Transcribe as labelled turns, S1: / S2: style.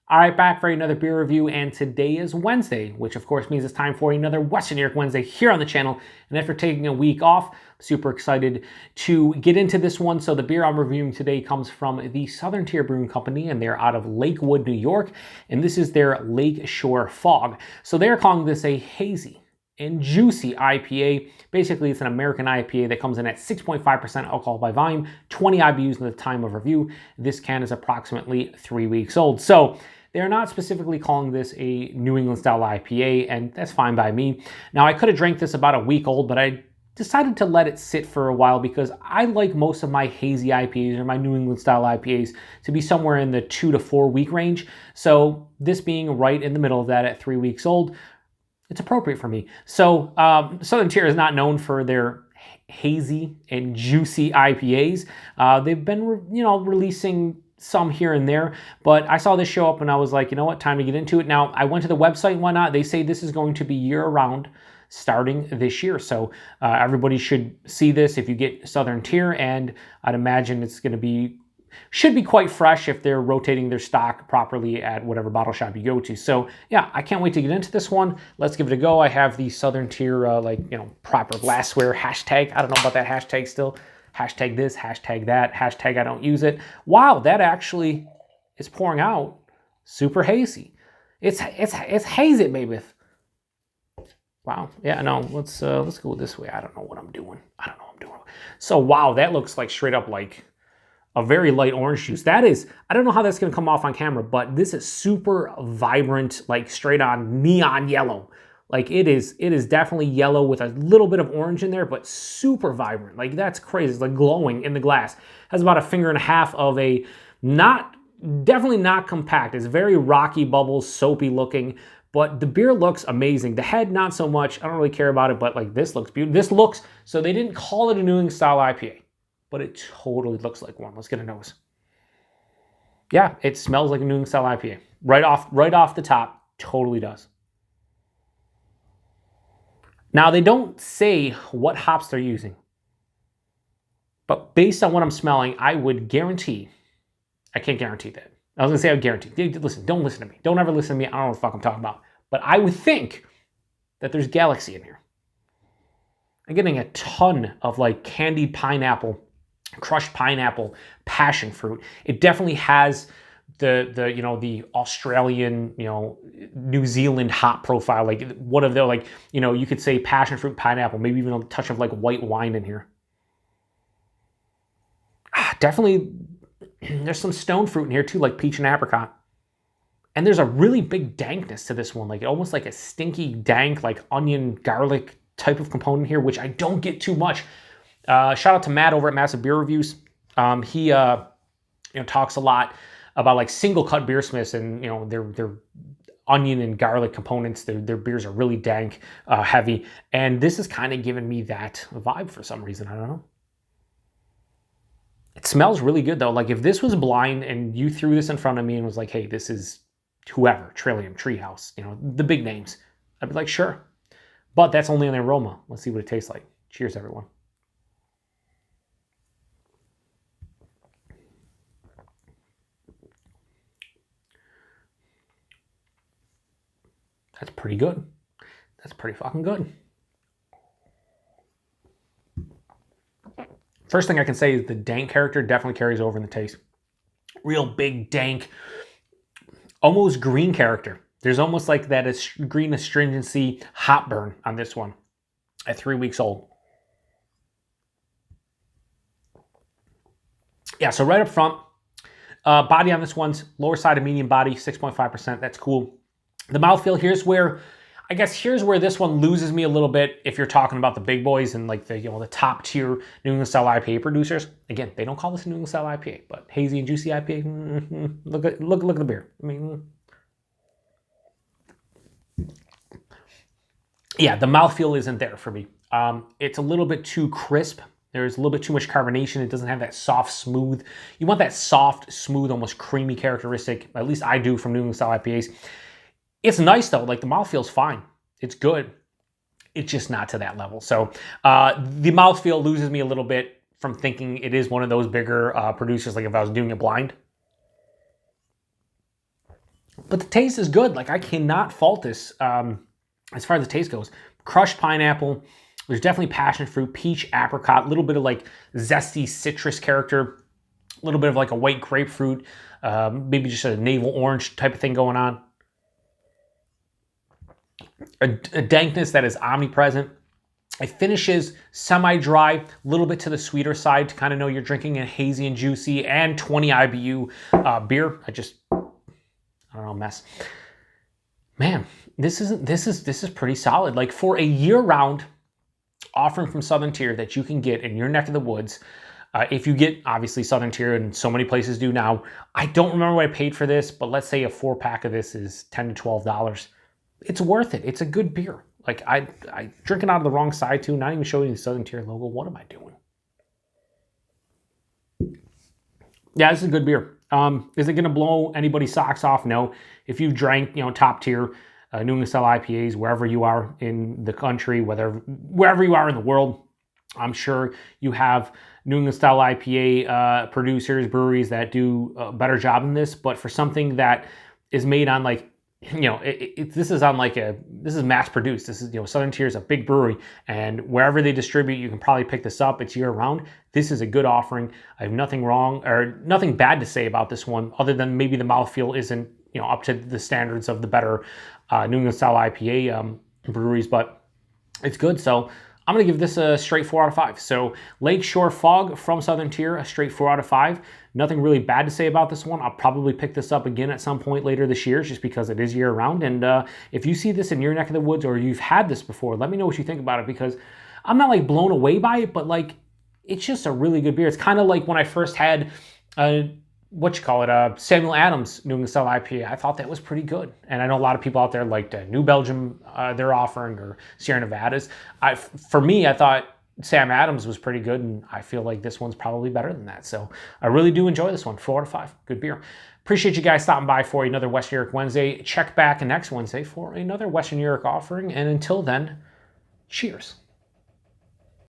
S1: All right, back for another beer review, and today is Wednesday, which of course means it's time for another Western New York Wednesday here on the channel. And after taking a week off, I'm super excited to get into this one. So the beer I'm reviewing today comes from the Southern Tier Brewing Company, and they're out of Lakewood, New York, and this is their Lake Shore Fog. So they're calling this a Hazy and Juicy IPA. Basically, it's an American IPA that comes in at 6.5% alcohol by volume, 20 IBUs in the time of review. This can is approximately 3 weeks old. So they're not specifically calling this a New England-style IPA, and that's fine by me. Now, I could have drank this about a week old, but I decided to let it sit for a while because I like most of my hazy IPAs or my New England-style IPAs to be somewhere in the 2 to 4 week range. So this being right in the middle of that at 3 weeks old, it's appropriate for me. So Southern Tier is not known for their hazy and juicy IPAs. They've been, releasing some here and there, but I saw this show up and I was like, you know what, time to get into it. Now, I went to the website and whatnot. They say this is going to be year-round starting this year. So everybody should see this if you get Southern Tier, and I'd imagine it's going to should be quite fresh if they're rotating their stock properly at whatever bottle shop you go to. So yeah, I can't wait to get into this one. Let's give it a go. I have the Southern Tier, proper glassware hashtag. I don't know about that hashtag still. Hashtag this, hashtag that, hashtag I don't use it. Wow, that actually is pouring out super hazy. It's hazy, baby. Wow, yeah, no, let's go this way. I don't know what I'm doing. So wow, that looks like straight up like a very light orange juice. That is, I don't know how that's gonna come off on camera, but this is super vibrant, like straight on neon yellow. Like it is definitely yellow with a little bit of orange in there, but super vibrant. Like that's crazy. It's like glowing in the glass. Has about a finger and a half of a definitely not compact. It's very rocky bubbles, soapy looking, but the beer looks amazing. The head, not so much. I don't really care about it, but like this looks beautiful. So they didn't call it a New England style IPA, but it totally looks like one. Let's get a nose. Yeah, it smells like a New England style IPA. Right off the top, totally does. Now, they don't say what hops they're using, but based on what I'm smelling, I would guarantee, I can't guarantee that. I was gonna say I would guarantee. Listen, don't listen to me. Don't ever listen to me. I don't know what the fuck I'm talking about. But I would think that there's Galaxy in here. I'm getting a ton of like candied pineapple, crushed pineapple, passion fruit. It definitely has the Australian, New Zealand hop profile, like what of their, like, you could say passion fruit, pineapple, maybe even a touch of like white wine in here. Definitely, there's some stone fruit in here too, like peach and apricot. And there's a really big dankness to this one, like almost like a stinky dank, like onion, garlic type of component here, which I don't get too much. Shout out to Matt over at Massive Beer Reviews. He talks a lot about like single cut beersmiths and their onion and garlic components. Their beers are really dank, heavy, and this is kind of giving me that vibe for some reason. I don't know. It smells really good though. Like if this was blind and you threw this in front of me and was like, "Hey, this is whoever, Trillium, Treehouse, the big names," I'd be like, "Sure," but that's only on the aroma. Let's see what it tastes like. Cheers, everyone. That's pretty good. That's pretty fucking good. First thing I can say is the dank character definitely carries over in the taste. Real big, dank, almost green character. There's almost like that green astringency hop burn on this one at 3 weeks old. Yeah, so right up front, body on this one's lower side of medium body, 6.5%. That's cool. The mouthfeel, here's where this one loses me a little bit if you're talking about the big boys and like the top tier New England style IPA producers. Again, they don't call this a New England style IPA, but Hazy and Juicy IPA, look at the beer. I mean, yeah, the mouthfeel isn't there for me. It's a little bit too crisp. There's a little bit too much carbonation. It doesn't have that soft, smooth. You want that soft, smooth, almost creamy characteristic. At least I do from New England style IPAs. It's nice though, like the mouthfeel's fine. It's good. It's just not to that level. So the mouthfeel loses me a little bit from thinking it is one of those bigger producers, like if I was doing it blind. But the taste is good. Like, I cannot fault this as far as the taste goes. Crushed pineapple. There's definitely passion fruit, peach, apricot, a little bit of like zesty citrus character, a little bit of like a white grapefruit, maybe just a navel orange type of thing going on. A dankness that is omnipresent. It finishes semi-dry, a little bit to the sweeter side to kind of know you're drinking a hazy and juicy and 20 IBU beer. I don't know, mess. Man, this is pretty solid. Like, for a year-round offering from Southern Tier that you can get in your neck of the woods, if you get, obviously, Southern Tier, and so many places do now. I don't remember what I paid for this, but let's say a 4-pack of this is $10 to $12. It's worth it. It's a good beer. Like, I drink it out of the wrong side too, not even showing the Southern Tier logo. What am I doing? Yeah, this is a good beer. Is it going to blow anybody's socks off? No. If you've drank, top tier New England-style IPAs, wherever you are in the country, wherever you are in the world, I'm sure you have New England-style IPA producers, breweries that do a better job than this. But for something that is made on, like, this is mass produced. This is, Southern Tier is a big brewery, and wherever they distribute, you can probably pick this up. It's year round. This is a good offering. I have nothing wrong or nothing bad to say about this one, other than maybe the mouthfeel isn't, up to the standards of the better New England style IPA breweries, but it's good. So I'm going to give this a straight 4 out of 5. So Lakeshore Fog from Southern Tier, a straight 4 out of 5. Nothing really bad to say about this one. I'll probably pick this up again at some point later this year, just because it is year round. And if you see this in your neck of the woods, or you've had this before, let me know what you think about it, because I'm not like blown away by it, but like, it's just a really good beer. It's kind of like when I first had Samuel Adams New England style IPA. I thought that was pretty good, and I know a lot of people out there liked New Belgium they're offering, or Sierra Nevadas. For me, I thought Sam Adams was pretty good, and I feel like this one's probably better than that. So I really do enjoy this one. 4 out of 5. Good beer. Appreciate you guys stopping by for another Western New York Wednesday. Check back next Wednesday for another Western New York offering, and until then, cheers.